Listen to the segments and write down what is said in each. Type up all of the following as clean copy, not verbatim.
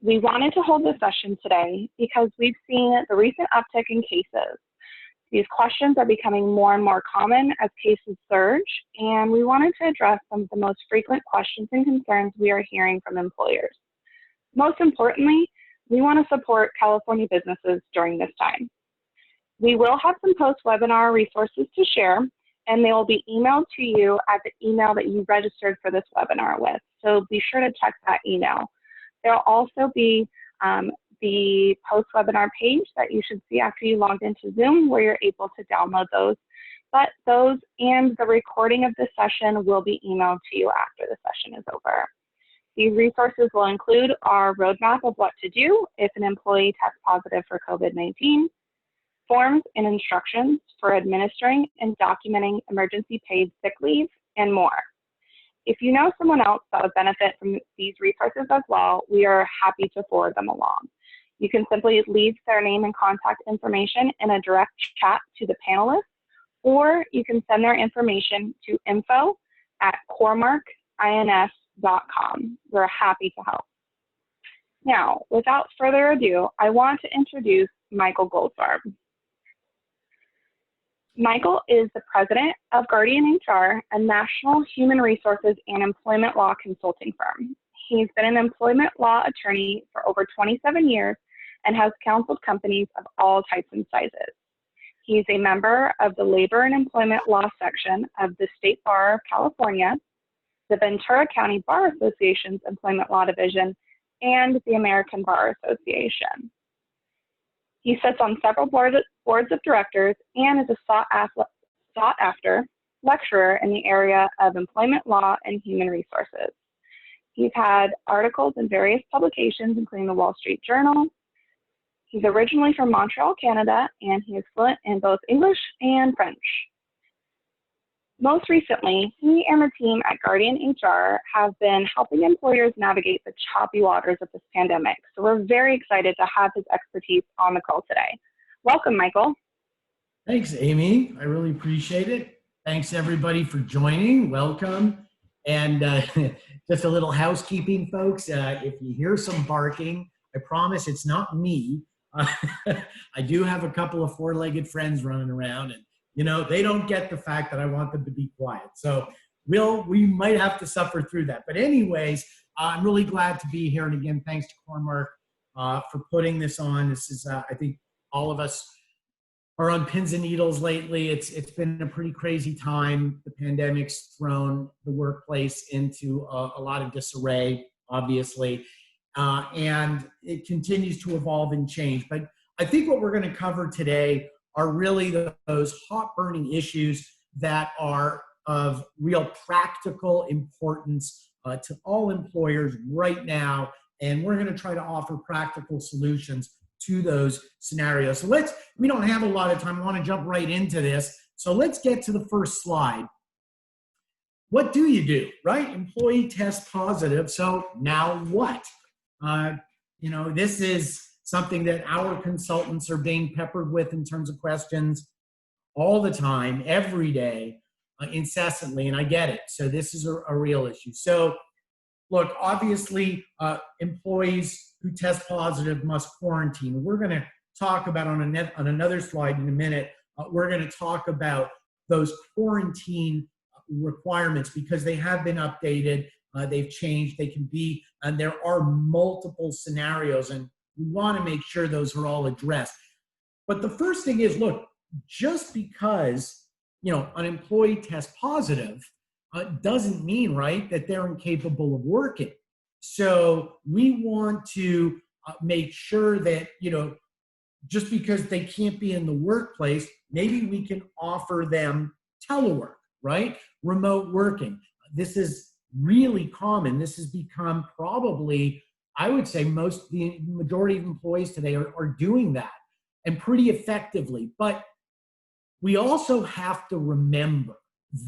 We wanted to hold this session today because we've seen the recent uptick in cases. These questions are becoming more and more common as cases surge, and we wanted to address some of the most frequent questions and concerns we are hearing from employers. Most importantly, we want to support California businesses during this time. We will have some post-webinar resources to share, and they will be emailed to you at the email that you registered for this webinar with. So be sure to check that email. There will also be the post-webinar page that you should see after you logged into Zoom, where you're able to download those. But those and the recording of this session will be emailed to you after the session is over. These resources will include our roadmap of what to do if an employee tests positive for COVID-19, forms and instructions for administering and documenting emergency paid sick leave, and more. If you know someone else that would benefit from these resources as well, we are happy to forward them along. You can simply leave their name and contact information in a direct chat to the panelists, or you can send their information to info@CoreMarkINS.com. We're happy to help. Now, without further ado, I want to introduce Michael Goldfarb. Michael is the president of Guardian HR, a national human resources and employment law consulting firm. He's been an employment law attorney for over 27 years and has counseled companies of all types and sizes. He's a member of the Labor and Employment Law section of the State Bar of California, the Ventura County Bar Association's Employment Law Division, and the American Bar Association. He sits on several boards of directors and is a sought-after lecturer in the area of employment law and human resources. He's had articles in various publications, including the Wall Street Journal. He's originally from Montreal, Canada, and he is fluent in both English and French. Most recently, he and the team at Guardian HR have been helping employers navigate the choppy waters of this pandemic. So we're very excited to have his expertise on the call today. Welcome, Michael. Thanks, Amy. I really appreciate it. Thanks, everybody, for joining. Welcome. And just a little housekeeping, folks. If you hear some barking, I promise it's not me. I do have a couple of four-legged friends running around, and you know, they don't get the fact that I want them to be quiet. So we might have to suffer through that. But anyways, I'm really glad to be here. And again, thanks to CoreMark for putting this on. This is, I think all of us are on pins and needles lately. It's been a pretty crazy time. The pandemic's thrown the workplace into a lot of disarray, obviously. And it continues to evolve and change. But I think what we're going to cover today are really those hot burning issues that are of real practical importance to all employers right now. And we're going to try to offer practical solutions to those scenarios. So we don't have a lot of time. I want to jump right into this. So let's get to the first slide. What do you do, right? Employee tests positive. So now what? You know, this is something that our consultants are being peppered with in terms of questions all the time, every day, incessantly, and I get it. So this is a real issue. So look, obviously, employees who test positive must quarantine. We're going to talk about on another slide in a minute, we're going to talk about those quarantine requirements because they have been updated, they've changed, they can be, and there are multiple scenarios, and we want to make sure those are all addressed. But the first thing is, look, just because, you know, an employee tests positive doesn't mean, right, that they're incapable of working. So we want to make sure that, you know, just because they can't be in the workplace, maybe we can offer them telework, right? Remote working. This is really common. This has become probably, I would say the majority of employees today are doing that and pretty effectively. But we also have to remember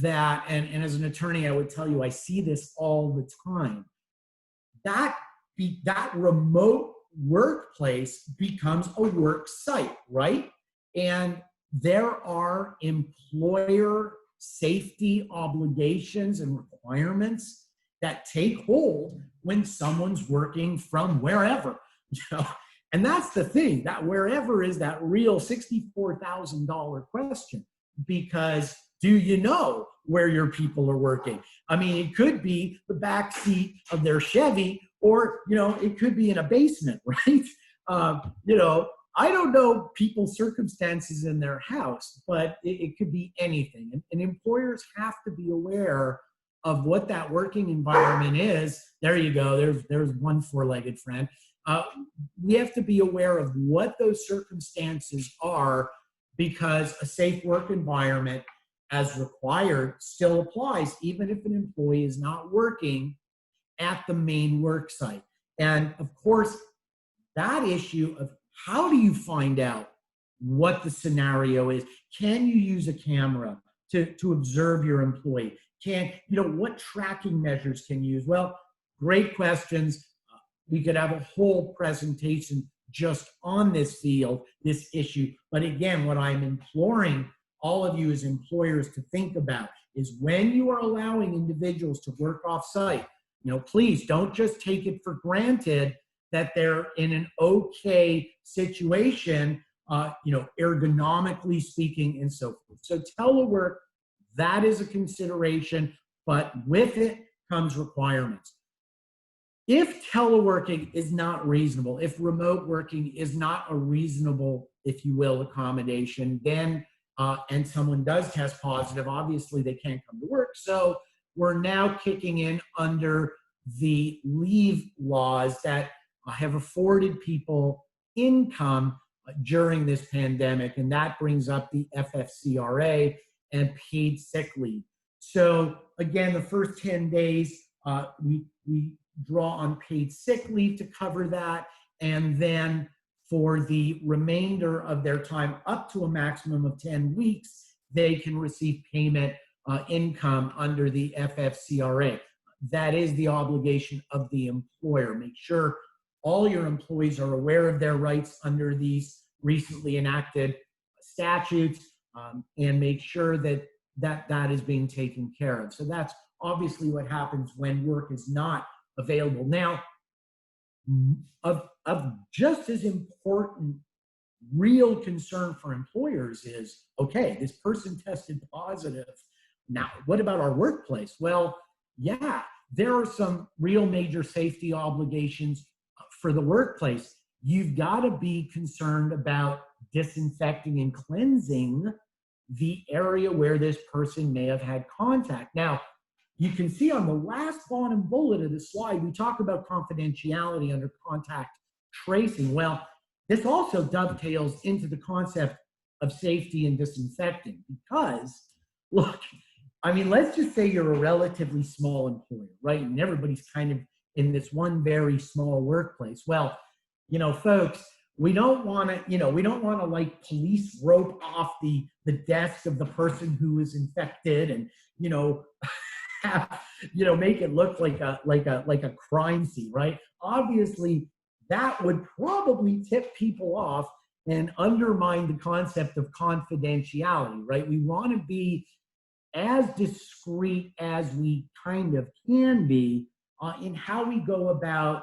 that, and as an attorney, I would tell you, I see this all the time, that remote workplace becomes a work site, right? And there are employer safety obligations and requirements that take hold when someone's working from wherever. You know? And that's the thing, that wherever is that real $64,000 question, because do you know where your people are working? I mean, it could be the back seat of their Chevy, or, you know, it could be in a basement, right? You know, I don't know people's circumstances in their house, but it could be anything. And employers have to be aware of what that working environment is. There you go. There's one four-legged friend. We have to be aware of what those circumstances are, because a safe work environment as required still applies, even if an employee is not working at the main work site. And of course, that issue of how do you find out what the scenario is? Can you use a camera to observe your employee? What tracking measures can you use? Well, great questions. We could have a whole presentation just on this field, this issue. But again, what I'm imploring all of you as employers to think about is when you are allowing individuals to work off-site, please don't just take it for granted that they're in an okay situation, ergonomically speaking and so forth. So telework, that is a consideration, but with it comes requirements. If teleworking is not reasonable, if remote working is not a reasonable, if you will, accommodation, then, and someone does test positive, obviously they can't come to work. So we're now kicking in under the leave laws that have afforded people income during this pandemic, and that brings up the FFCRA and paid sick leave. So again, the first 10 days, we draw on paid sick leave to cover that, and then for the remainder of their time, up to a maximum of 10 weeks, they can receive payment income under the FFCRA. That is the obligation of the employer. Make sure all your employees are aware of their rights under these recently enacted statutes, and make sure that is being taken care of. So that's obviously what happens when work is not available. Now, of just as important real concern for employers is, okay, this person tested positive. Now, what about our workplace? Well, yeah, there are some real major safety obligations for the workplace. You've got to be concerned about disinfecting and cleansing the area where this person may have had contact. Now, you can see on the last bottom bullet of the slide, we talk about confidentiality under contact tracing. Well, this also dovetails into the concept of safety and disinfecting, because, look, I mean, let's just say you're a relatively small employer, right? And everybody's kind of in this one very small workplace. Well, folks, we don't want to like police rope off the desk of the person who is infected and, make it look like a crime scene, right? Obviously, that would probably tip people off and undermine the concept of confidentiality, right? We want to be as discreet as we kind of can be in how we go about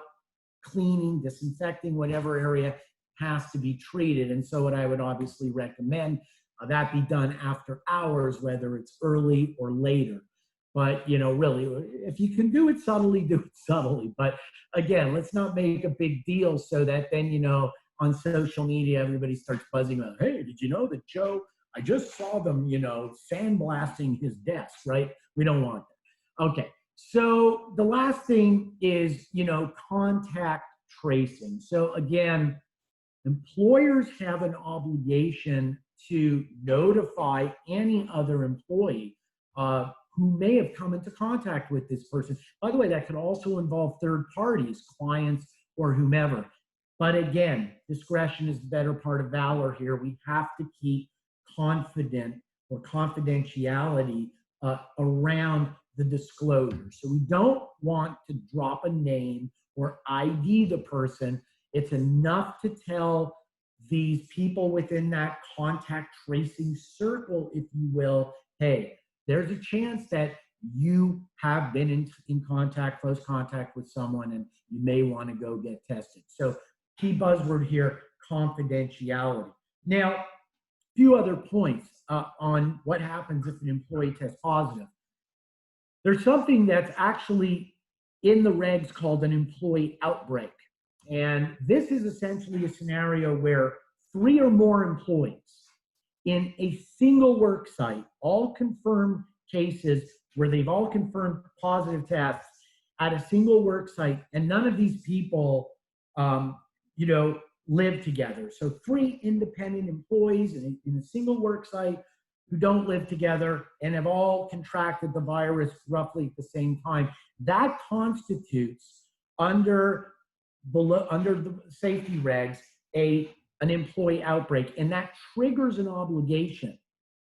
cleaning, disinfecting, whatever area has to be treated. And so what I would obviously recommend that be done after hours, whether it's early or later. But, really, if you can do it subtly, do it subtly. But again, let's not make a big deal so that then, on social media, everybody starts buzzing about, hey, did you know that Joe, I just saw them, sandblasting his desk, right? We don't want that. Okay. So the last thing is, contact tracing. So again, employers have an obligation to notify any other employee who may have come into contact with this person. By the way, that could also involve third parties, clients, or whomever. But again, discretion is the better part of valor here. We have to keep confident or confidentiality around the disclosure. So we don't want to drop a name or ID the person. It's enough to tell these people within that contact tracing circle, if you will, hey, there's a chance that you have been in contact, close contact with someone, and you may want to go get tested. So key buzzword here, confidentiality. Now, a few other points on what happens if an employee tests positive. There's something that's actually in the regs called an employee outbreak. And this is essentially a scenario where 3 or more employees in a single work site, all confirmed cases where they've all confirmed positive tests at a single work site, and none of these people, live together. So 3 independent employees in a single work site who don't live together and have all contracted the virus roughly at the same time. That constitutes, under the safety regs, an employee outbreak, and that triggers an obligation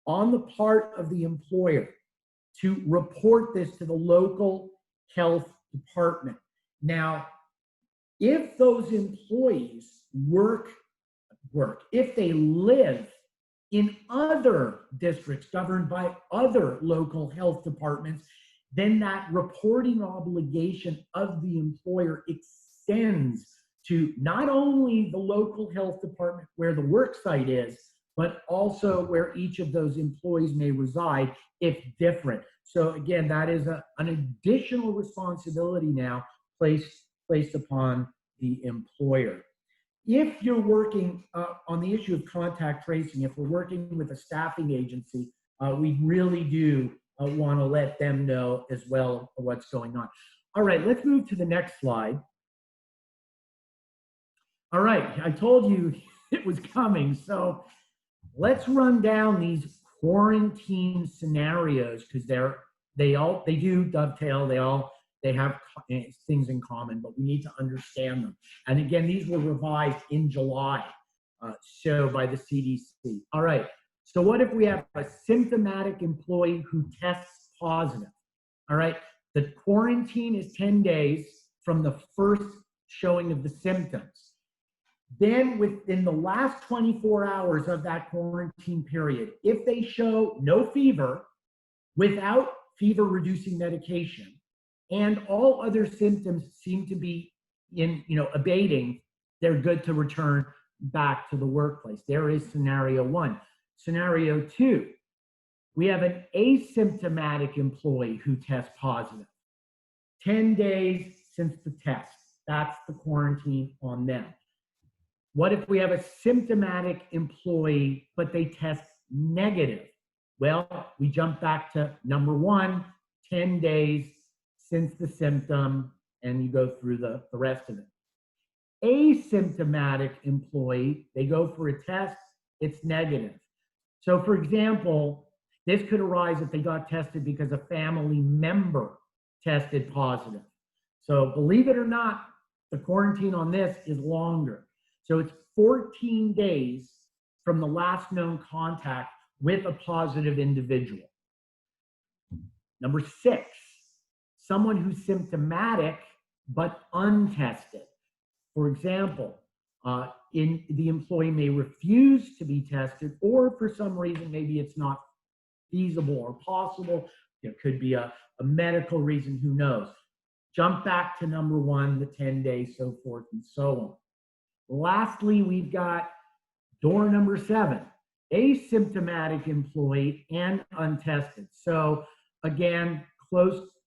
on the part of the employer to report this to the local health department. Now, if those employees if they live in other districts governed by other local health departments, then that reporting obligation of the employer extends to not only the local health department where the work site is, but also where each of those employees may reside if different. So again, that is an additional responsibility now placed upon the employer. If you're working on the issue of contact tracing, if we're working with a staffing agency, we really do want to let them know as well what's going on. All right, let's move to the next slide. All right, I told you it was coming. So let's run down these quarantine scenarios because they do dovetail. They have things in common, but we need to understand them. And again, these were revised in July, so by the CDC. All right, so what if we have a symptomatic employee who tests positive? All right, the quarantine is 10 days from the first showing of the symptoms. Then within the last 24 hours of that quarantine period, if they show no fever, without fever-reducing medication, and all other symptoms seem to be abating, they're good to return back to the workplace. There is scenario 1. Scenario 2, we have an asymptomatic employee who tests positive. 10 days since the test. That's the quarantine on them. What if we have a symptomatic employee, but they test negative? Well, we jump back to number 1, 10 days since the symptom, and you go through the rest of it. Asymptomatic employee, they go for a test, it's negative. So for example, this could arise if they got tested because a family member tested positive. So believe it or not, the quarantine on this is longer. So it's 14 days from the last known contact with a positive individual. Number 6, someone who's symptomatic but untested. For example, the employee may refuse to be tested, or for some reason, maybe it's not feasible or possible. There could be a medical reason, who knows. Jump back to number 1, the 10 days, so forth and so on. Lastly, we've got door number 7, asymptomatic employee and untested. So again,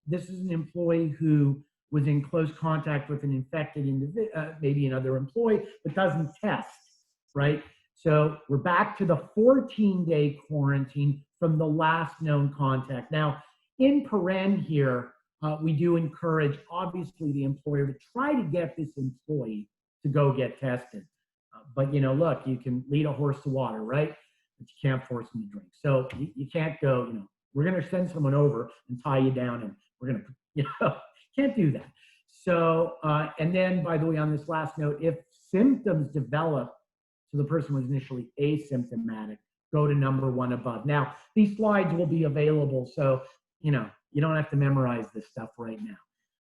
this is an employee who was in close contact with an infected individual, maybe another employee, but doesn't test, right? So we're back to the 14-day quarantine from the last known contact. Now, in paren here, we do encourage, obviously, the employer to try to get this employee to go get tested. But, look, you can lead a horse to water, right? But you can't force them to drink. So you can't go, we're going to send someone over and tie you down, and we're going to, can't do that. So, and then, by the way, on this last note, if symptoms develop, so the person was initially asymptomatic, go to number 1 above. Now, these slides will be available, so, you don't have to memorize this stuff right now.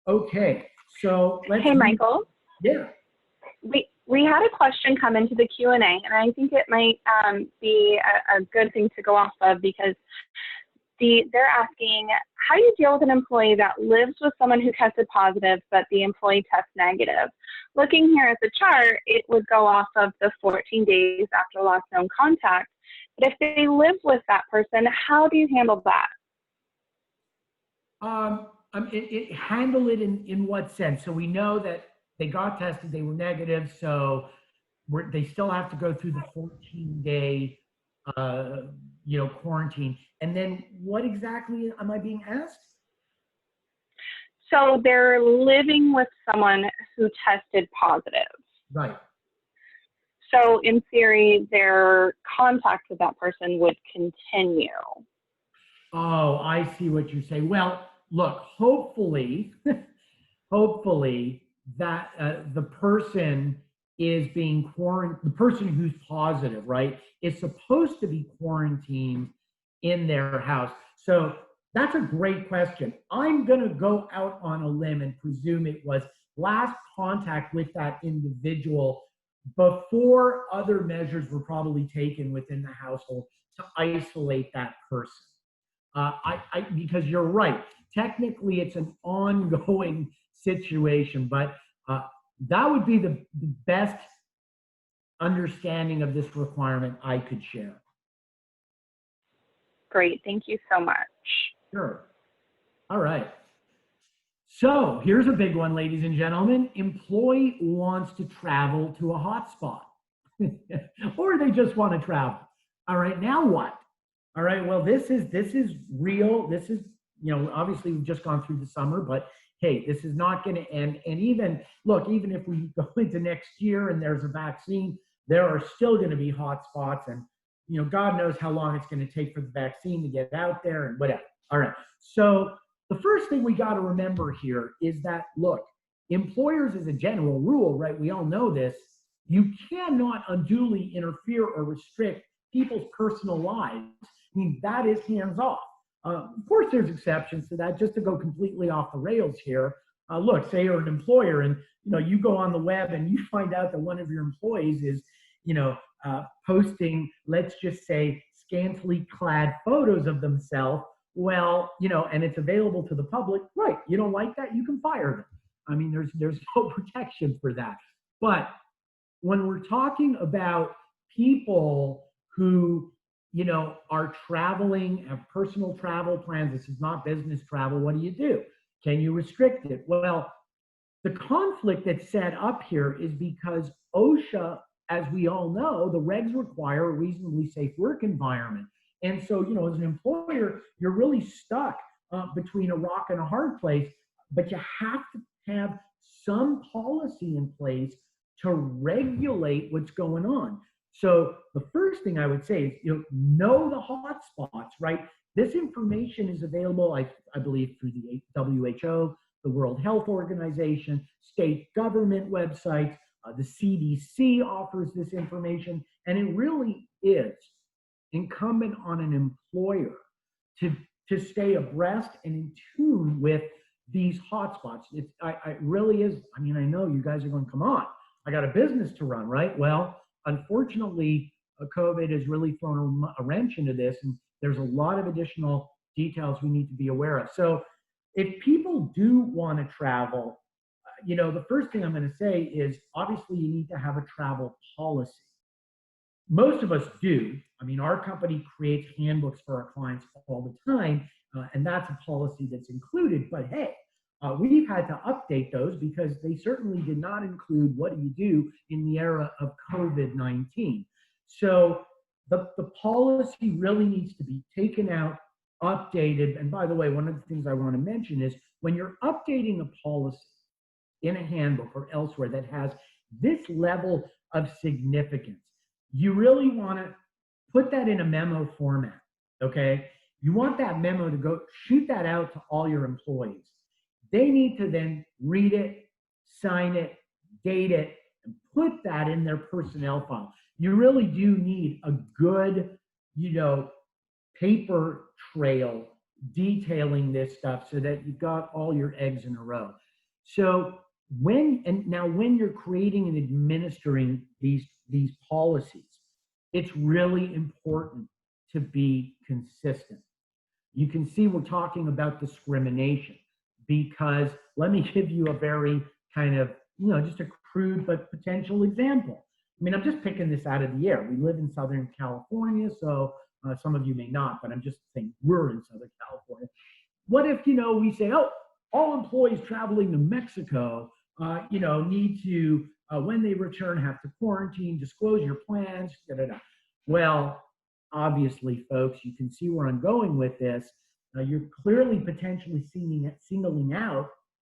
Okay, so let's— Hey, Michael. Yeah. We had a question come into the Q&A, and I think it might be a good thing to go off of, because They're asking, how do you deal with an employee that lives with someone who tested positive, but the employee tests negative? Looking here at the chart, it would go off of the 14 days after last known contact. But if they live with that person, how do you handle that? Handle it in what sense? So we know that they got tested, they were negative, so they still have to go through the 14-day quarantine. And then what exactly am I being asked? So they're living with someone who tested positive. Right. So in theory, their contact with that person would continue. Oh, I see what you're saying. Well, look, hopefully, hopefully that the person is being quarantined, the person who's positive, right, is supposed to be quarantined in their house. So that's a great question. I'm going to go out on a limb and presume it was last contact with that individual before other measures were probably taken within the household to isolate that person. Because you're right, technically it's an ongoing situation, but that would be the best understanding of this requirement I could share. Great, thank you so much. Sure. All right. So here's a big one, ladies and gentlemen. Employee wants to travel to a hotspot, or they just want to travel. All right, now what? All right, well, this is real. This is, obviously we've just gone through the summer, but hey, this is not going to end. And even if we go into next year and there's a vaccine, there are still going to be hotspots, and God knows how long it's going to take for the vaccine to get out there and whatever. All right, so the first thing we got to remember here is that, look, employers as a general rule, right, we all know this, you cannot unduly interfere or restrict people's personal lives. I mean, that is hands off. Of course, there's exceptions to that. Just to go completely off the rails here, look, say you're an employer and you go on the web and you find out that one of your employees is posting, let's just say, scantily clad photos of themselves. Well, and it's available to the public, right? You don't like that, you can fire them. I mean, there's no protection for that. But when we're talking about people who are traveling, have personal travel plans, this is not business travel, what do? Can you restrict it? Well, the conflict that's set up here is because OSHA, as we all know, the regs require a reasonably safe work environment. And so, as an employer, you're really stuck between a rock and a hard place, but you have to have some policy in place to regulate what's going on. So the first thing I would say is, know the hotspots, right? This information is available, I believe, through the WHO, the World Health Organization, state government websites, the CDC offers this information, and it really is incumbent on an employer to stay abreast and in tune with these hotspots. It really is. I mean, I know you guys are going, come on, I got a business to run, right? Well, unfortunately, COVID has really thrown a wrench into this, and there's a lot of additional details we need to be aware of. So if people do want to travel, the first thing I'm going to say is, obviously, you need to have a travel policy. Most of us do. I mean, our company creates handbooks for our clients all the time, and that's a policy that's included. But hey, we've had to update those because they certainly did not include what do you do in the era of COVID-19. So the policy really needs to be taken out, updated. And by the way, one of the things I want to mention is when you're updating a policy in a handbook or elsewhere that has this level of significance, you really want to put that in a memo format, okay? You want that memo to go, shoot that out to all your employees. They need to then read it, sign it, date it, and put that in their personnel file. You really do need a good, paper trail detailing this stuff so that you've got all your eggs in a row. So when you're creating and administering these policies, it's really important to be consistent. you can see we're talking about discrimination, because let me give you a very kind of, just a crude but potential example. I mean, I'm just picking this out of the air. We live in Southern California, so some of you may not, but I'm just saying we're in Southern California. What if, we say, oh, all employees traveling to Mexico, need to, when they return, have to quarantine, disclose your plans, da, da, da. Well, obviously, folks, you can see where I'm going with this. You're clearly potentially singling out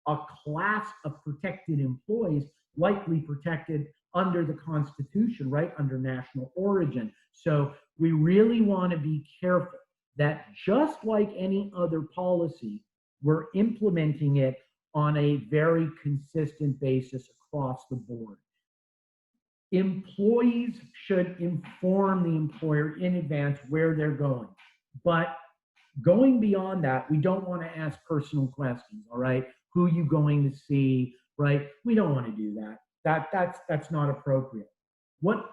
a class of protected employees, likely protected under the Constitution, right, under national origin. So we really want to be careful that, just like any other policy, we're implementing it on a very consistent basis across the board. Employees should inform the employer in advance where they're going. But going beyond that, we don't want to ask personal questions, all right? Who are you going to see, right? We don't want to do that. That's not appropriate. What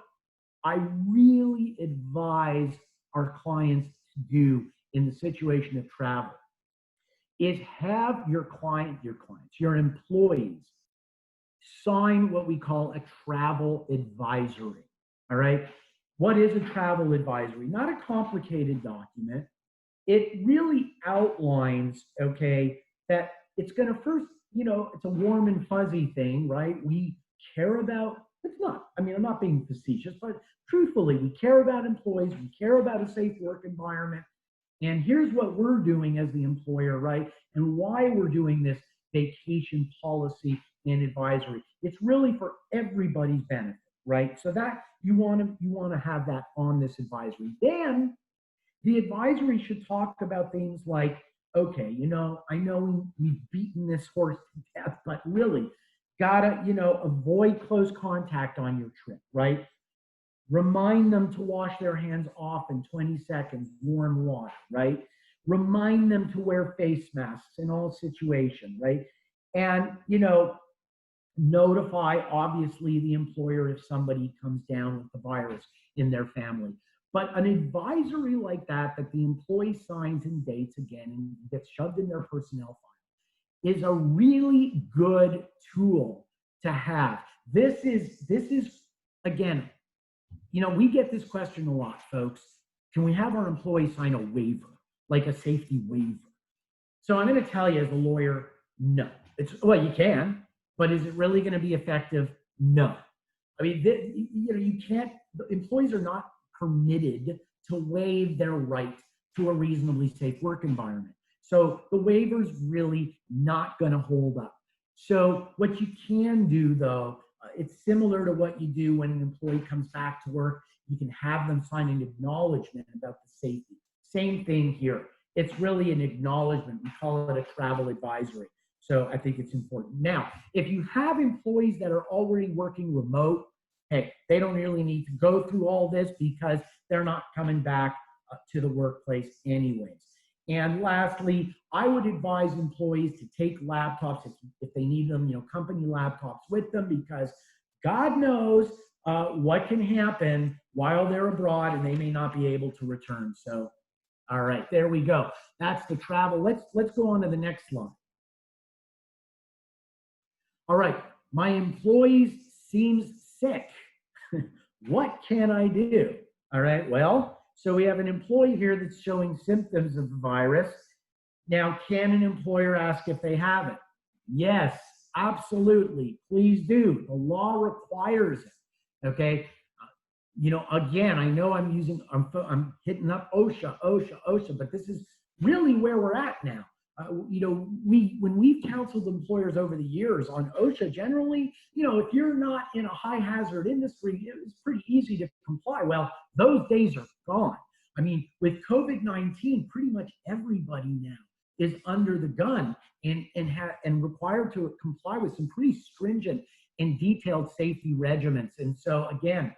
I really advise our clients to do in the situation of travel is have your employees sign what we call a travel advisory, all right? What is a travel advisory? Not a complicated document. It really outlines, okay, that it's going to first, it's a warm and fuzzy thing, right? We care about, I'm not being facetious, but truthfully, we care about employees, we care about a safe work environment, and here's what we're doing as the employer, right? And why we're doing this vacation policy and advisory. It's really for everybody's benefit, right? So that you want to have that on this advisory. Then the advisory should talk about things like, okay, I know we've beaten this horse to death, but really gotta, avoid close contact on your trip, right? Remind them to wash their hands off in 20 seconds, warm water, right? Remind them to wear face masks in all situations, right? And, notify, obviously, the employer if somebody comes down with the virus in their family. But an advisory like that the employee signs and dates again and gets shoved in their personnel file is a really good tool to have. This is again, we get this question a lot, folks. Can we have our employees sign a waiver, like a safety waiver? So I'm going to tell you as a lawyer, no. Well, you can, but is it really going to be effective? No. I mean, you can't. Employees are not permitted to waive their right to a reasonably safe work environment. So the waiver's really not going to hold up. So what you can do, though, it's similar to what you do when an employee comes back to work. You can have them sign an acknowledgement about the safety. Same thing here. It's really an acknowledgement. We call it a travel advisory. So I think it's important. Now, if you have employees that are already working remote, hey, they don't really need to go through all this because they're not coming back to the workplace anyways. And lastly, I would advise employees to take laptops if they need them, company laptops with them, because God knows what can happen while they're abroad and they may not be able to return. So, all right, there we go. That's the travel. Let's go on to the next slide. All right, my employee seems sick. What can I do? All right, well, so we have an employee here that's showing symptoms of the virus. Now, can an employer ask if they have it? Yes, absolutely. Please do. The law requires it. Okay. Again, I know I'm hitting up OSHA, but this is really where we're at now. When we've counseled employers over the years on OSHA, generally, if you're not in a high hazard industry, it's pretty easy to comply. Well, those days are gone. I mean, with COVID-19, pretty much everybody now is under the gun and required to comply with some pretty stringent and detailed safety regimens. And so again,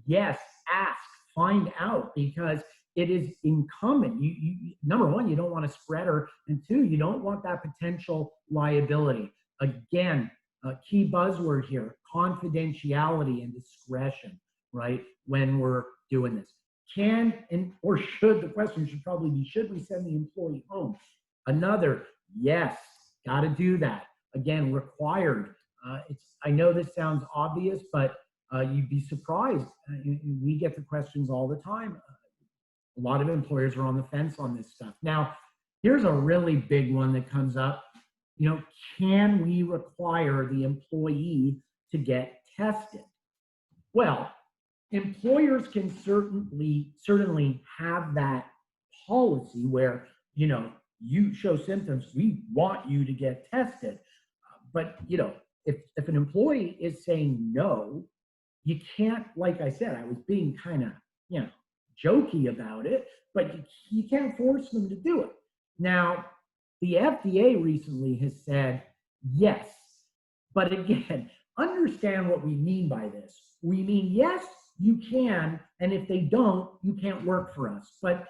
yes, ask, find out, because it is incumbent. You number one, you don't want to spread her, and two, you don't want that potential liability. Again, a key buzzword here: confidentiality and discretion, right? When we're doing this. or should, the question should probably be, should we send the employee home? Another, yes, got to do that. Again, required. I know this sounds obvious, but you'd be surprised. We get the questions all the time. A lot of employers are on the fence on this stuff. Now, here's a really big one that comes up. Can we require the employee to get tested? Well, employers can certainly have that policy where, you show symptoms, we want you to get tested. But, if an employee is saying no, you can't, like I said, I was being kind of, jokey about it, but you can't force them to do it. Now, the FDA recently has said yes, but again, understand what we mean by this. We mean, yes, you can, and if they don't, you can't work for us. But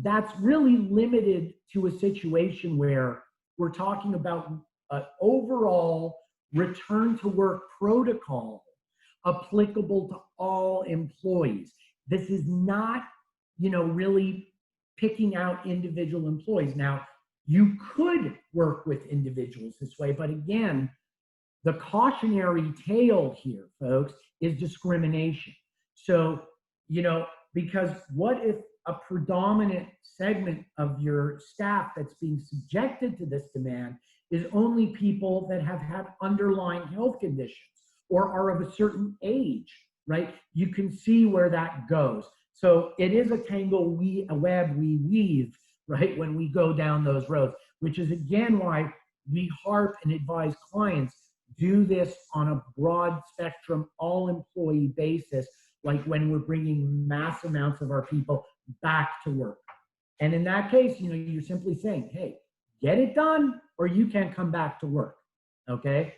that's really limited to a situation where we're talking about an overall return to work protocol applicable to all employees. This is not, really picking out individual employees. Now, you could work with individuals this way, but again, the cautionary tale here, folks, is discrimination. So, because what if a predominant segment of your staff that's being subjected to this demand is only people that have had underlying health conditions or are of a certain age, right? You can see where that goes. So it is a a web we weave, right, when we go down those roads, which is again why we harp and advise clients do this on a broad spectrum, all employee basis, like when we're bringing mass amounts of our people back to work. And in that case, you're simply saying, hey, get it done or you can't come back to work, okay?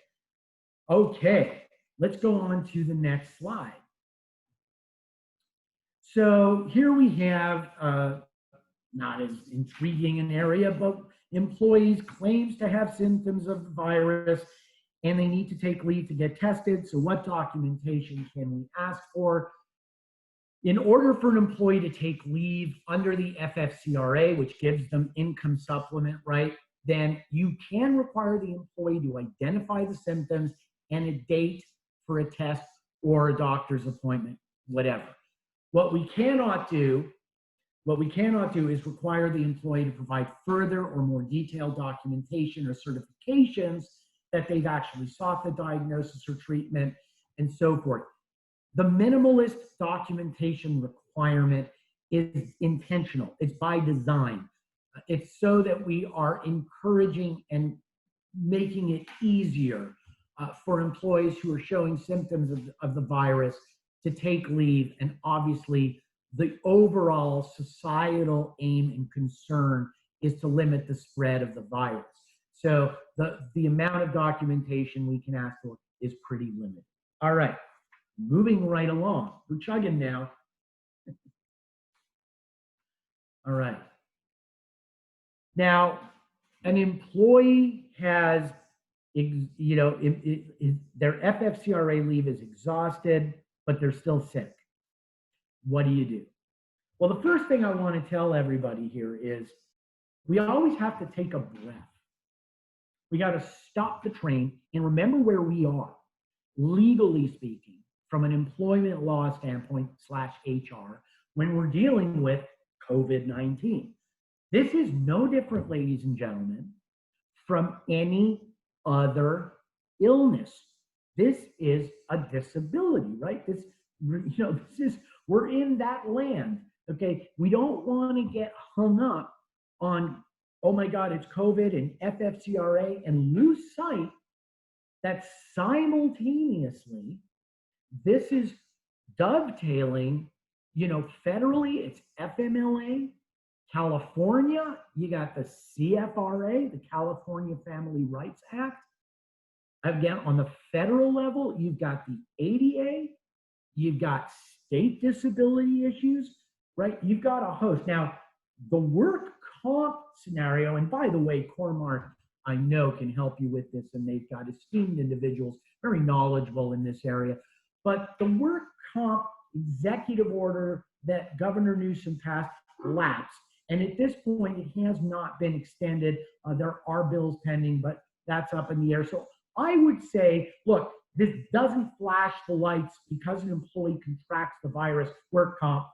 Okay, let's go on to the next slide. So here we have, not as intriguing an area, but employees claims to have symptoms of the virus and they need to take leave to get tested. So what documentation can we ask for? In order for an employee to take leave under the FFCRA, which gives them income supplement, right, then you can require the employee to identify the symptoms and a date for a test or a doctor's appointment, whatever. What we cannot do is require the employee to provide further or more detailed documentation or certifications that they've actually sought the diagnosis or treatment and so forth. The minimalist documentation requirement is intentional. It's by design. It's so that we are encouraging and making it easier for employees who are showing symptoms of the virus to take leave. And obviously, the overall societal aim and concern is to limit the spread of the virus. So the amount of documentation we can ask for is pretty limited. All right, moving right along. We're chugging now. All right. Now, an employee has, their FFCRA leave is exhausted, but they're still sick. What do you do? Well, the first thing I want to tell everybody here is we always have to take a breath. We got to stop the train and remember where we are, legally speaking, from an employment law standpoint /HR, when we're dealing with COVID-19. This is no different, ladies and gentlemen, from any other illness. This is a disability, right? We're in that land, okay? We don't want to get hung up on, oh my God, it's COVID and FFCRA, and lose sight that simultaneously, this is dovetailing, federally, it's FMLA. California, you got the CFRA, the California Family Rights Act. Again, on the federal level, you've got the ADA, you've got state disability issues, right? You've got a host. Now, the work comp scenario, and by the way, CoreMark, I know, can help you with this, and they've got esteemed individuals, very knowledgeable in this area. But the work comp executive order that Governor Newsom passed lapsed. And at this point, it has not been extended. There are bills pending, but that's up in the air. So I would say, look, this doesn't flash the lights because an employee contracts the virus, work comp,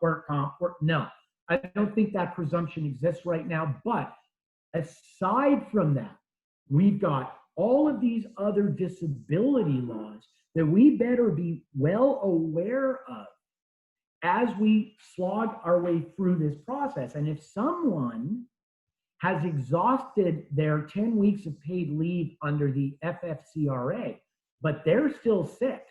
no. I don't think that presumption exists right now. But aside from that, we've got all of these other disability laws that we better be well aware of as we slog our way through this process. And if someone has exhausted their 10 weeks of paid leave under the FFCRA, but they're still sick,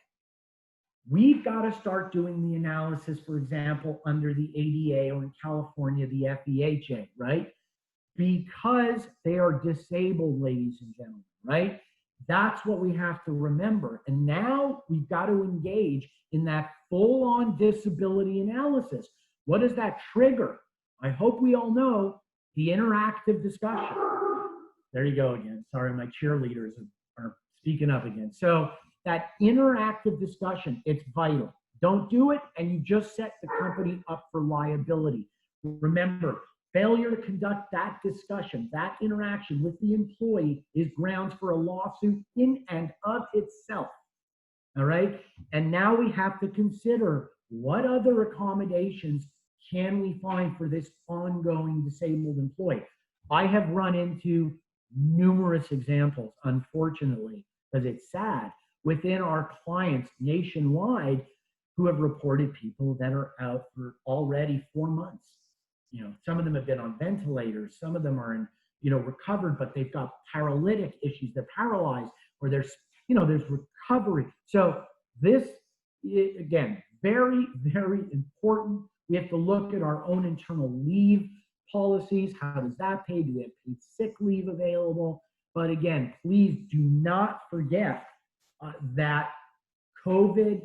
we've got to start doing the analysis, for example, under the ADA or in California, the FEHA, right? Because they are disabled, ladies and gentlemen, right? That's what we have to remember. And now we've got to engage in that full-on disability analysis. What does that trigger? I hope we all know the interactive discussion. There you go again. Sorry, my cheerleaders are speaking up again. So that interactive discussion, it's vital. Don't do it, and you just set the company up for liability. Remember, failure to conduct that discussion, that interaction with the employee is grounds for a lawsuit in and of itself. All right? And now we have to consider what other accommodations can we find for this ongoing disabled employee. I have run into numerous examples, unfortunately, because it's sad, within our clients nationwide who have reported people that are out for already 4 months. You know, some of them have been on ventilators, some of them are in, recovered, but they've got paralytic issues, they're paralyzed, or there's recovery. So this, again, very, very important. We have to look at our own internal leave policies. How does that pay? Do we have paid sick leave available? But again, please do not forget that COVID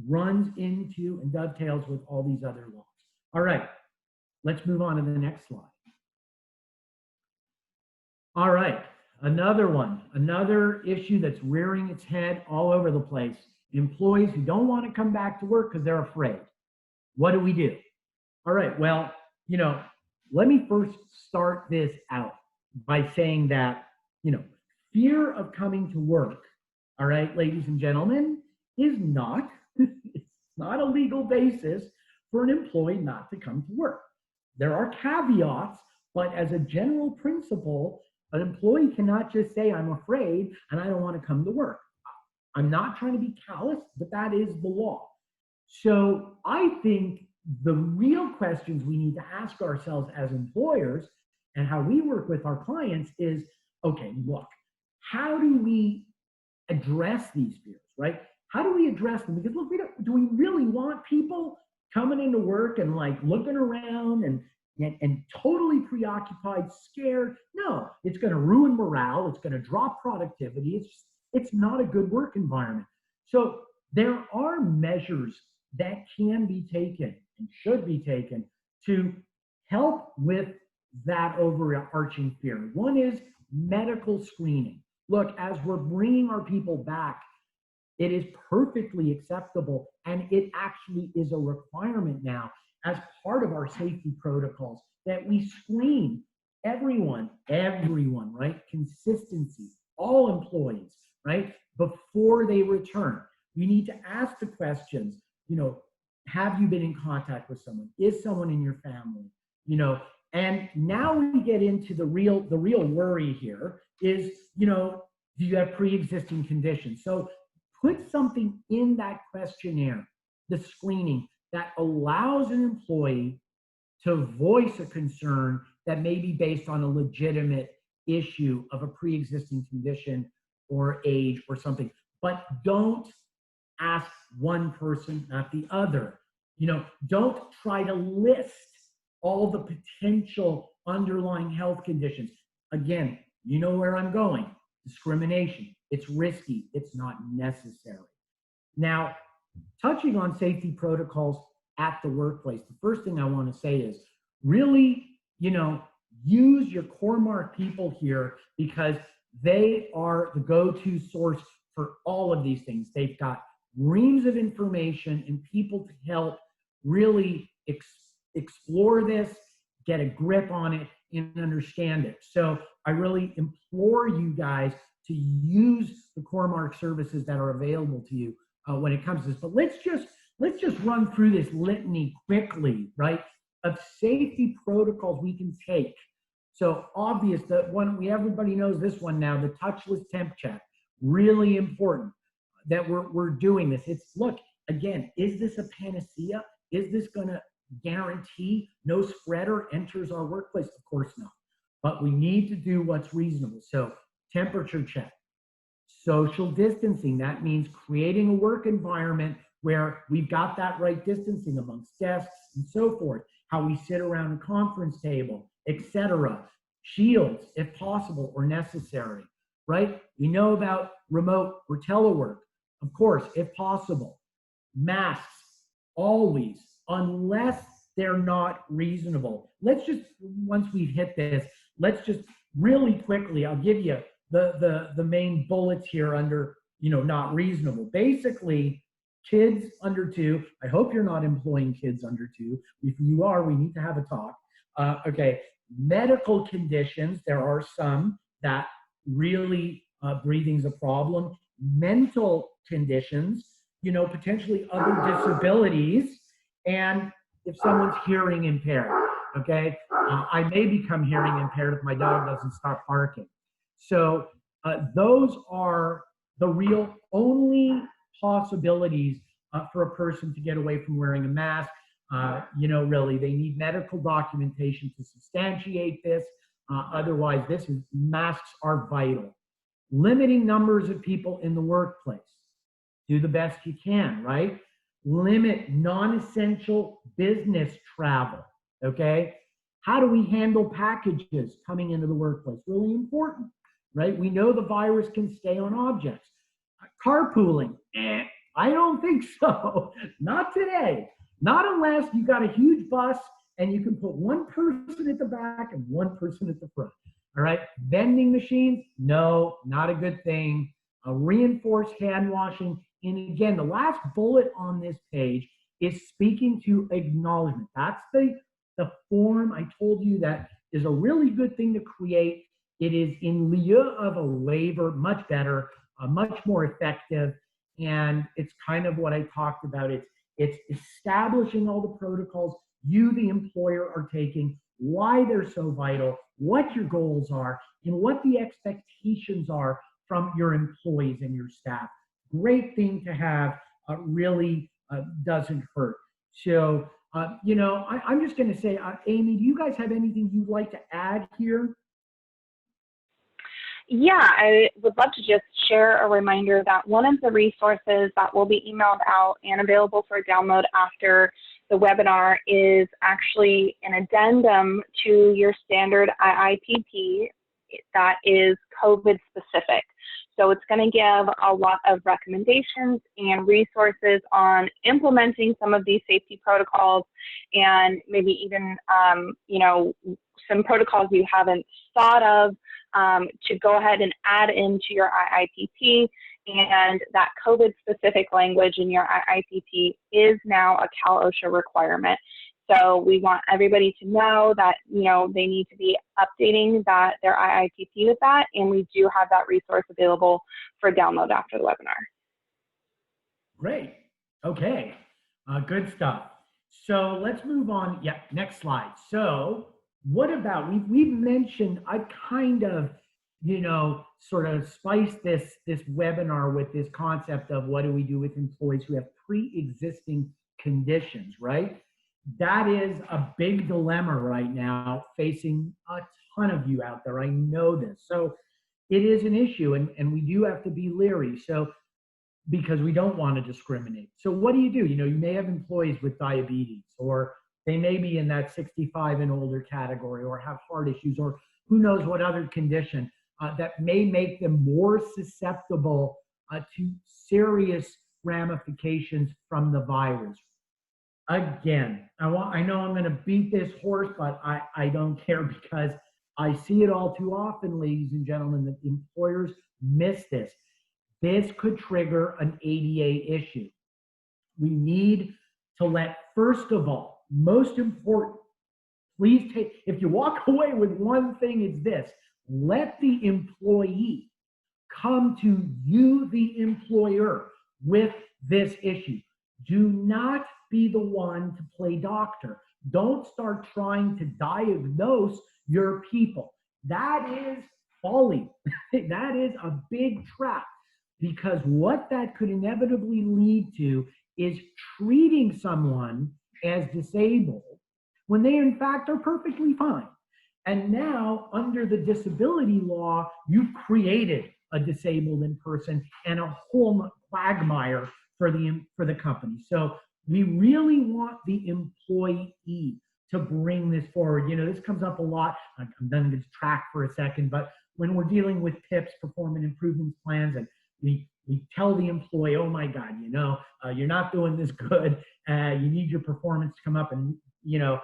runs into and dovetails with all these other laws. All right, let's move on to the next slide. All right, another issue that's rearing its head all over the place. Employees who don't want to come back to work because they're afraid. What do we do? All right, well, let me first start this out by saying that, fear of coming to work, all right, ladies and gentlemen, is not, it's not a legal basis for an employee not to come to work. There are caveats, but as a general principle, an employee cannot just say, I'm afraid and I don't want to come to work. I'm not trying to be callous, but that is the law. So I think the real questions we need to ask ourselves as employers and how we work with our clients is, okay, look, how do we address these fears, right? How do we address them? Because look, do we really want people coming into work and like looking around and totally preoccupied, scared? No, it's going to ruin morale. It's going to drop productivity. It's not a good work environment. So there are measures that can be taken and should be taken to help with that overarching fear. One is medical screening. Look, as we're bringing our people back, it is perfectly acceptable, and it actually is a requirement now as part of our safety protocols that we screen everyone, right? Consistency, all employees, right? Before they return. You need to ask the questions, have you been in contact with someone? Is someone in your family? And now we get into the real worry here is, do you have pre-existing conditions? So put something in that questionnaire, the screening, that allows an employee to voice a concern that may be based on a legitimate issue of a pre-existing condition or age or something. But don't ask one person, not the other. Don't try to list all the potential underlying health conditions. Again, you know where I'm going. Discrimination. It's risky. It's not necessary. Now, touching on safety protocols at the workplace, the first thing I want to say is really, use your CoreMark people here because they are the go-to source for all of these things. They've got reams of information and people to help really explore this, get a grip on it, and understand it. So I really implore you guys to use the CoreMark services that are available to you when it comes to this. But let's just run through this litany quickly, right, of safety protocols we can take. So obvious that one, everybody knows this one now, the touchless temp check, really important that we're doing this. It's, look, again, is this a panacea? Is this gonna guarantee no spreader enters our workplace? Of course not, but we need to do what's reasonable. So temperature check, social distancing, that means creating a work environment where we've got that right distancing amongst desks and so forth, how we sit around a conference table, etc. Shields, if possible or necessary, right? We know about remote or telework, of course, if possible. Masks, always, unless they're not reasonable. Let's just, once we've hit this, let's just really quickly, I'll give you the main bullets here under, not reasonable. Basically, kids under 2, I hope you're not employing kids under 2. If you are, we need to have a talk. Okay, medical conditions, there are some that really breathing's a problem. Mental conditions, potentially other disabilities, and if someone's hearing impaired, okay? I may become hearing impaired if my dog doesn't stop barking. So those are the real only possibilities for a person to get away from wearing a mask. Really, they need medical documentation to substantiate this. Otherwise, masks are vital. Limiting numbers of people in the workplace. Do the best you can, right? Limit non-essential business travel, okay? How do we handle packages coming into the workplace? Really important, right? We know the virus can stay on objects. Carpooling, I don't think so. Not today. Not unless you got a huge bus and you can put one person at the back and one person at the front. All right. Vending machines, no, not a good thing. Reinforced hand washing. And again, the last bullet on this page is speaking to acknowledgement. That's the form I told you that is a really good thing to create. It is in lieu of a waiver, much better, much more effective. And it's kind of what I talked about. It's establishing all the protocols you, the employer, are taking, why they're so vital, what your goals are, and what the expectations are from your employees and your staff. Great thing to have, really doesn't hurt. So, I'm just going to say, Amy, do you guys have anything you'd like to add here? Yeah, I would love to just share a reminder that one of the resources that will be emailed out and available for download after the webinar is actually an addendum to your standard IIPP that is COVID specific. So it's going to give a lot of recommendations and resources on implementing some of these safety protocols, and maybe even, some protocols you haven't thought of to go ahead and add into your IIPP. And that COVID specific language in your IIPP is now a Cal OSHA requirement. So we want everybody to know that, they need to be updating their IIPP with that. And we do have that resource available for download after the webinar. Great. Okay. Good stuff. So let's move on. Yeah, next slide. So what about, we've mentioned, I kind of, sort of spiced this webinar with this concept of what do we do with employees who have pre-existing conditions, right? That is a big dilemma right now facing a ton of you out there. I know this. So it is an issue, and we do have to be leery. So because we don't want to discriminate. So what do? You may have employees with diabetes, or they may be in that 65 and older category, or have heart issues, or who knows what other condition that may make them more susceptible to serious ramifications from the virus. Again, I know I'm going to beat this horse, but I don't care, because I see it all too often, ladies and gentlemen, that employers miss this. This could trigger an ADA issue. We need to let, first of all, most important, please take, if you walk away with one thing, it's this: let the employee come to you, the employer, with this issue. Do not be the one to play doctor. Don't start trying to diagnose your people. That is folly. That is a big trap, because what that could inevitably lead to is treating someone as disabled when they in fact are perfectly fine. And now, under the disability law, you've created a disabled in person and a whole quagmire for the company. So we really want the employee to bring this forward. You know, this comes up a lot. I'm going to track for a second, but when we're dealing with PIPs, performance improvement plans, and we tell the employee, oh my God, you know, you're not doing this good. You need your performance to come up, and, you know,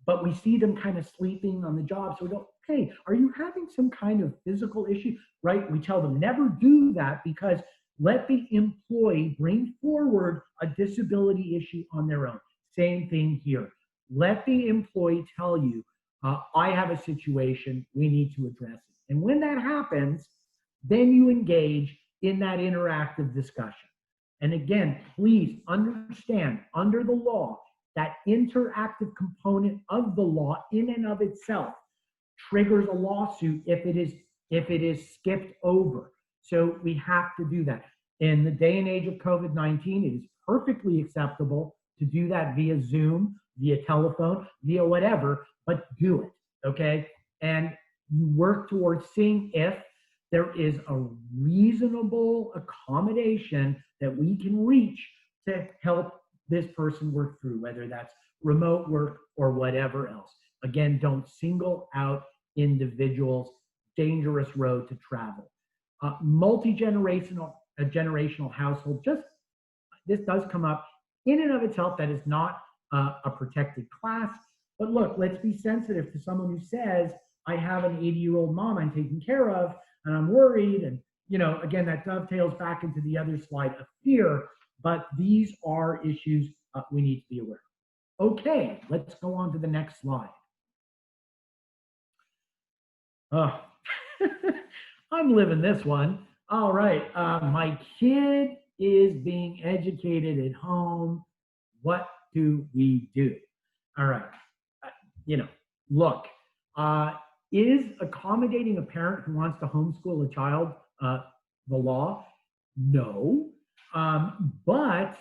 but we see them kind of sleeping on the job. So we go, hey, are you having some kind of physical issue, right? We tell them never do that, because let the employee bring forward a disability issue on their own. Same thing here. Let the employee tell you, I have a situation, we need to address it. And when that happens, then you engage in that interactive discussion. And again, please understand, under the law, that interactive component of the law in and of itself triggers a lawsuit if it is skipped over. So we have to do that. In the day and age of COVID-19, it is perfectly acceptable to do that via Zoom, via telephone, via whatever, but do it, okay? And you work towards seeing if there is a reasonable accommodation that we can reach to help this person work through, whether that's remote work or whatever else. Again, don't single out individuals. Dangerous road to travel. Multi-generational household, this does come up in and of itself. That is not a protected class. But look, let's be sensitive to someone who says, I have an 80-year-old mom I'm taking care of, and I'm worried. And, you know, again, that dovetails back into the other slide of fear. But these are issues we need to be aware of. Okay, let's go on to the next slide. Oh, I'm living this one. All right, my kid is being educated at home. What do we do? All right, you know, look, is accommodating a parent who wants to homeschool a child the law? No. But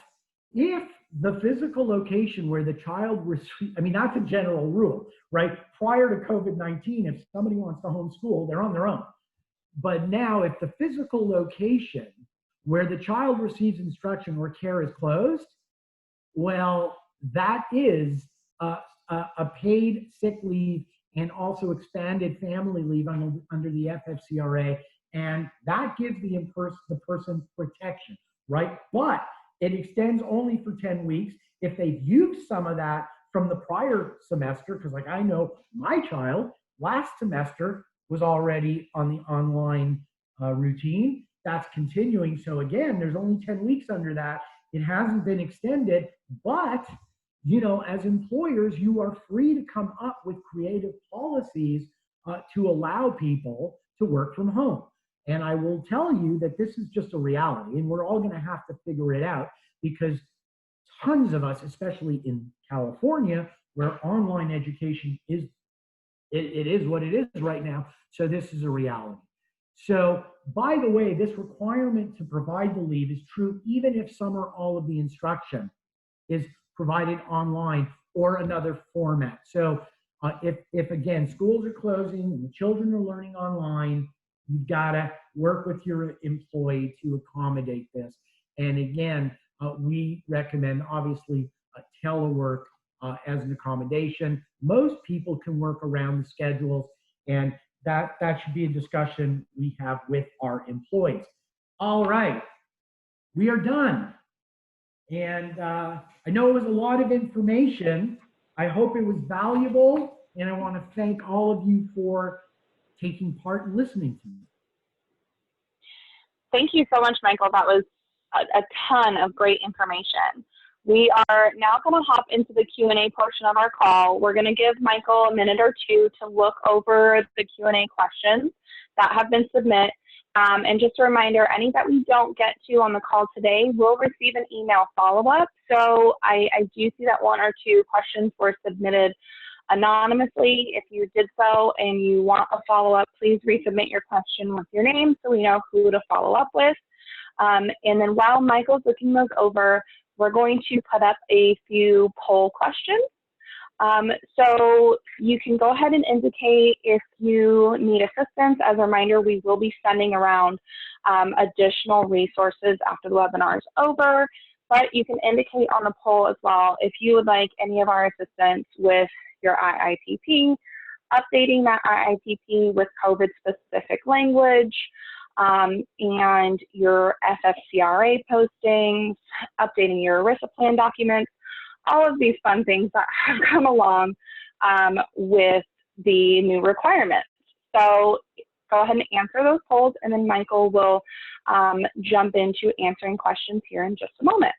if the physical location where the child I mean, that's a general rule, right? Prior to COVID-19, if somebody wants to homeschool, they're on their own. But now, if the physical location where the child receives instruction or care is closed, well, that is a paid sick leave and also expanded family leave under the FFCRA, and that gives the person protection, right? But it extends only for 10 weeks. If they've used some of that from the prior semester, because like I know my child last semester was already on the online routine, that's continuing. So again, there's only 10 weeks under that. It hasn't been extended, but you know, as employers, you are free to come up with creative policies to allow people to work from home. And I will tell you that this is just a reality, and we're all going to have to figure it out, because tons of us, especially in California, where online education is, it is what it is right now. So this is a reality. So, by the way, this requirement to provide the leave is true even if some or all of the instruction is provided online or another format. So if again, schools are closing and the children are learning online, you've got to work with your employee to accommodate this. And again, we recommend obviously telework as an accommodation. Most people can work around the schedules, and that should be a discussion we have with our employees. All right, we are done. And I know it was a lot of information. I hope it was valuable, and I want to thank all of you for taking part and listening to me. Thank you so much, Michael. That was a ton of great information. We are now going to hop into the Q&A portion of our call. We're going to give Michael a minute or two to look over the Q&A questions that have been submitted. And just a reminder, any that we don't get to on the call today will receive an email follow-up. So I do see that one or two questions were submitted anonymously. If you did so and you want a follow-up, please resubmit your question with your name so we know who to follow up with. And then while Michael's looking those over, we're going to put up a few poll questions. So you can go ahead and indicate if you need assistance. As a reminder, we will be sending around additional resources after the webinar is over, but you can indicate on the poll as well if you would like any of our assistance with your IIPP, updating that IIPP with COVID-specific language, and your FFCRA postings, updating your ERISA plan documents, all of these fun things that have come along with the new requirements. So go ahead and answer those polls, and then Michael will jump into answering questions here in just a moment.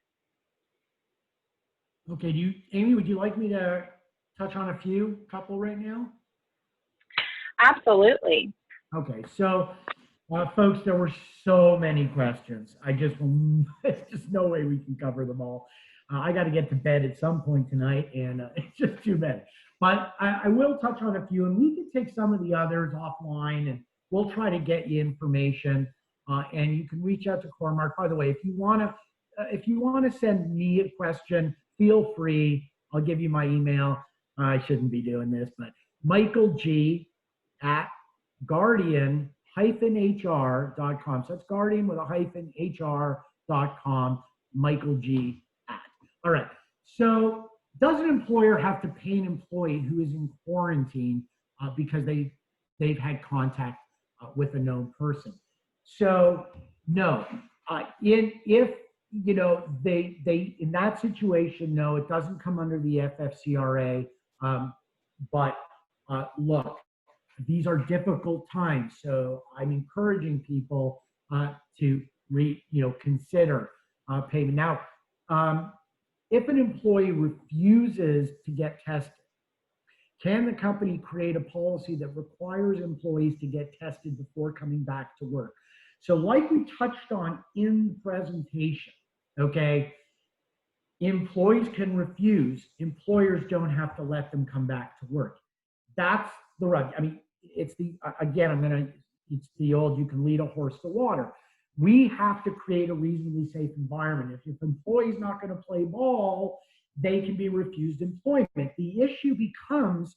Okay, Amy, would you like me to touch on a couple right now? Absolutely. Okay, so folks, there were so many questions. There's just no way we can cover them all. I got to get to bed at some point tonight, and it's just too many. But I will touch on a few, and we can take some of the others offline, and we'll try to get you information. And you can reach out to CoreMark. By the way, if you want to send me a question, feel free. I'll give you my email. I shouldn't be doing this, but Michael G at Guardian -HR.com. So that's Guardian with a -HR.com, Michael G at. All right. So does an employer have to pay an employee who is in quarantine because they've had contact with a known person? So no. If you know they in that situation, no, it doesn't come under the FFCRA. But look, these are difficult times, so I'm encouraging people to consider payment. Now, if an employee refuses to get tested, can the company create a policy that requires employees to get tested before coming back to work? So like we touched on in the presentation, okay, employees can refuse. Employers don't have to let them come back to work. That's the rub. I mean, it's it's the old, you can lead a horse to water. We have to create a reasonably safe environment. If employee's not going to play ball, they can be refused employment. The issue becomes,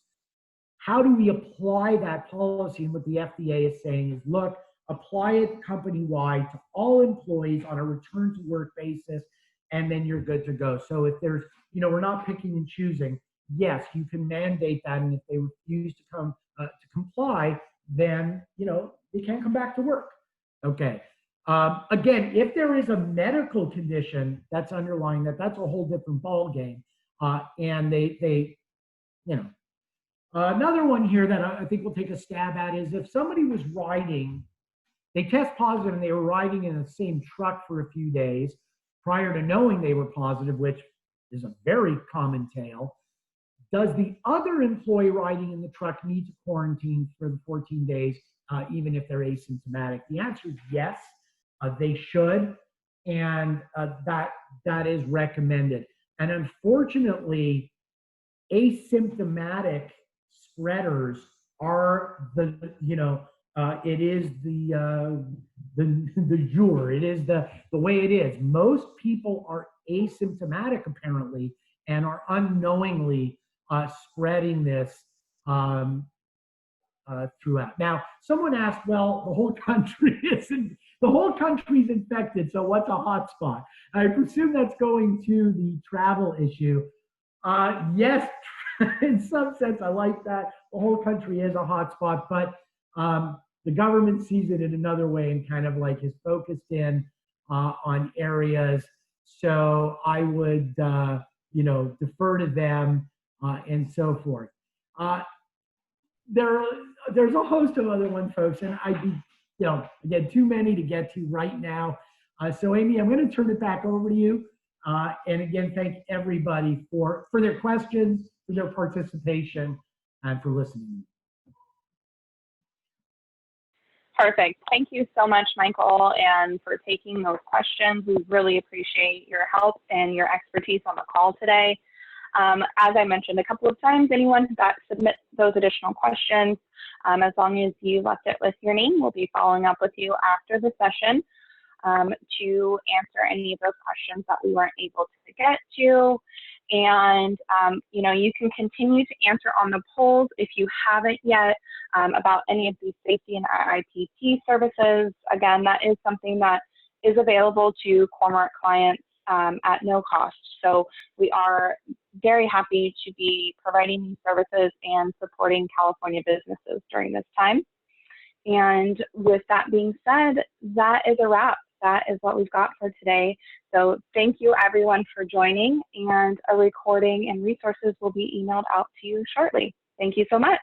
how do we apply that policy? And what the FDA is saying is, look, apply it company-wide to all employees on a return to work basis, and then you're good to go. So if there's, we're not picking and choosing. Yes, you can mandate that, and if they refuse to come to comply, then they can't come back to work. Okay. Again, if there is a medical condition that's underlying that, that's a whole different ball game. And another one here that I think we'll take a stab at is if somebody was riding, they test positive and they were riding in the same truck for a few days prior to knowing they were positive, which is a very common tale. Does the other employee riding in the truck need to quarantine for the 14 days, even if they're asymptomatic? The answer is yes, they should, and that is recommended. And unfortunately, asymptomatic spreaders are it is the jour. It is the way it is. Most people are asymptomatic apparently and are unknowingly spreading this throughout. Now, someone asked, well, the whole country's infected, so what's a hotspot? I presume that's going to the travel issue. Yes, in some sense, I like that. The whole country is a hotspot, but the government sees it in another way and kind of like is focused in on areas. So I would, defer to them and so forth. There's a host of other ones, folks, and I'd be, again, too many to get to right now. So Amy, I'm going to turn it back over to you. And again, thank everybody for their questions, for their participation, and for listening. Perfect. Thank you so much, Michael, and for taking those questions. We really appreciate your help and your expertise on the call today. As I mentioned a couple of times, anyone that submits those additional questions, as long as you left it with your name, we'll be following up with you after the session to answer any of those questions that we weren't able to get to. And, you know, you can continue to answer on the polls if you haven't yet about any of these safety and IIPT services. Again, that is something that is available to CoreMark clients at no cost. So we are very happy to be providing these services and supporting California businesses during this time. And with that being said, that is a wrap. That is what we've got for today. So thank you everyone for joining, and a recording and resources will be emailed out to you shortly. Thank you so much.